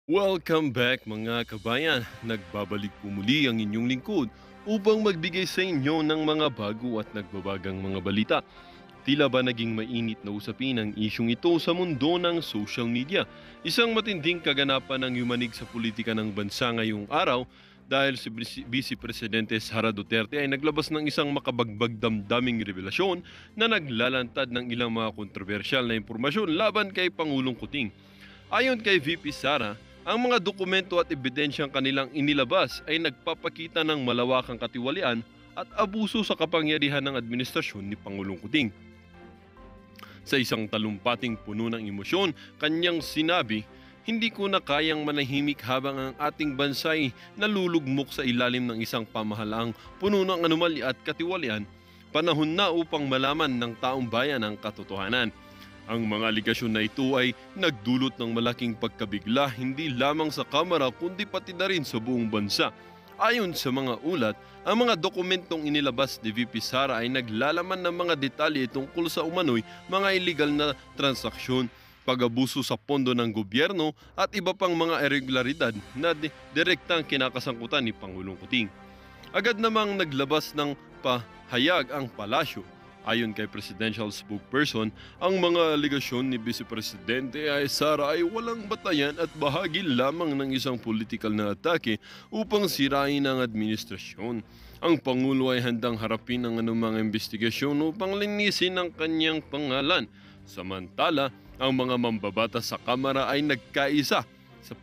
Welcome back mga kabayan. Nagbabalik po muli ang inyong lingkod upang magbigay sa inyo ng mga bago at nagbabagang mga balita. Tila ba naging mainit na usapin ang isyong ito sa mundo ng social media? Isang matinding kaganapan ang yumanig sa politika ng bansa ngayong araw dahil si Vice Presidente Sara Duterte ay naglabas ng isang makabagbag damdaming revelasyon na naglalantad ng ilang mga kontrobersyal na impormasyon laban kay Pangulong Kuting. Ayon kay VP Sara, ang mga dokumento at ebidensyang kanilang inilabas ay nagpapakita ng malawakang katiwalian at abuso sa kapangyarihan ng administrasyon ni Pangulong Kuting. Sa isang talumpating puno ng emosyon, kanyang sinabi, "Hindi ko na kayang manahimik habang ang ating bansa ay nalulugmok sa ilalim ng isang pamahalaang puno ng anomalya at katiwalian. Panahon na upang malaman ng taong bayan ang katotohanan." Ang mga aligasyon na ito ay nagdulot ng malaking pagkabigla hindi lamang sa Kamara kundi pati na rin sa buong bansa. Ayon sa mga ulat, ang mga dokumentong inilabas ni VP Sara ay naglalaman ng mga detalye tungkol sa umano'y mga illegal na transaksyon, pag-abuso sa pondo ng gobyerno at iba pang mga irregularidad na direktang kinakasangkutan ni Pangulong Kuting. Agad namang naglabas ng pahayag ang palasyo. Ayon kay presidential spokesperson, ang mga aligasyon ni Vice Presidente ay Sara ay walang batayan at bahagi lamang ng isang political na atake upang sirain ang administrasyon. Ang Pangulo ay handang harapin ang anumang investigasyon upang linisin ang kanyang pangalan. Samantala, ang mga mambabatas sa Kamara ay nagkaisa sa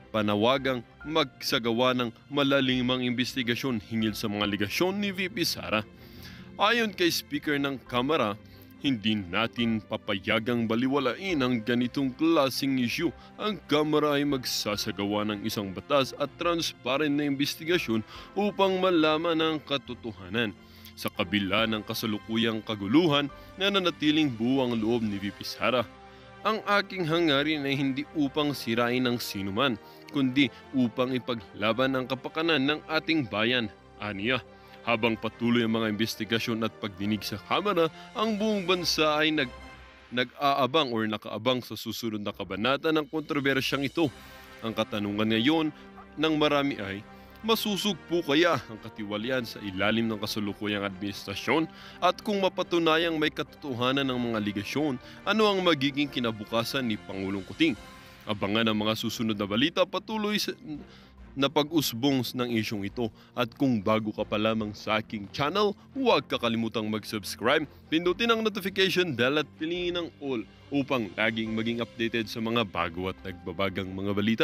panawagang magsagawa ng malalimang investigasyon hinggil sa mga aligasyon ni VP Sara. Ayon kay Speaker ng Kamara, hindi natin papayagang baliwalain ang ganitong klaseng issue. Ang Kamara ay magsasagawa ng isang batas at transparent na investigasyon upang malaman ang katotohanan. Sa kabila ng kasalukuyang kaguluhan na nanatiling buwang loob ni VP Sara, ang aking hangarin ay hindi upang sirain ang sinuman, kundi upang ipaglaban ang kapakanan ng ating bayan, aniya. Habang patuloy ang mga investigasyon at pagdinig sa Kamara, ang buong bansa ay nag-aabang or nakaabang sa susunod na kabanata ng kontrobersyang ito. Ang katanungan ngayon ng marami ay, masusugpo kaya ang katiwalian sa ilalim ng kasalukuyang administrasyon? At kung mapatunayang may katotohanan ng mga aligasyon, ano ang magiging kinabukasan ni Pangulong Kuting? Abangan ang mga susunod na balita patuloy na pag-usbong ng isyong ito. At kung bago ka pa lamang sa aking channel, huwag kakalimutang mag-subscribe, pindutin ang notification bell at piliin ang all upang laging maging updated sa mga bago at nagbabagang mga balita.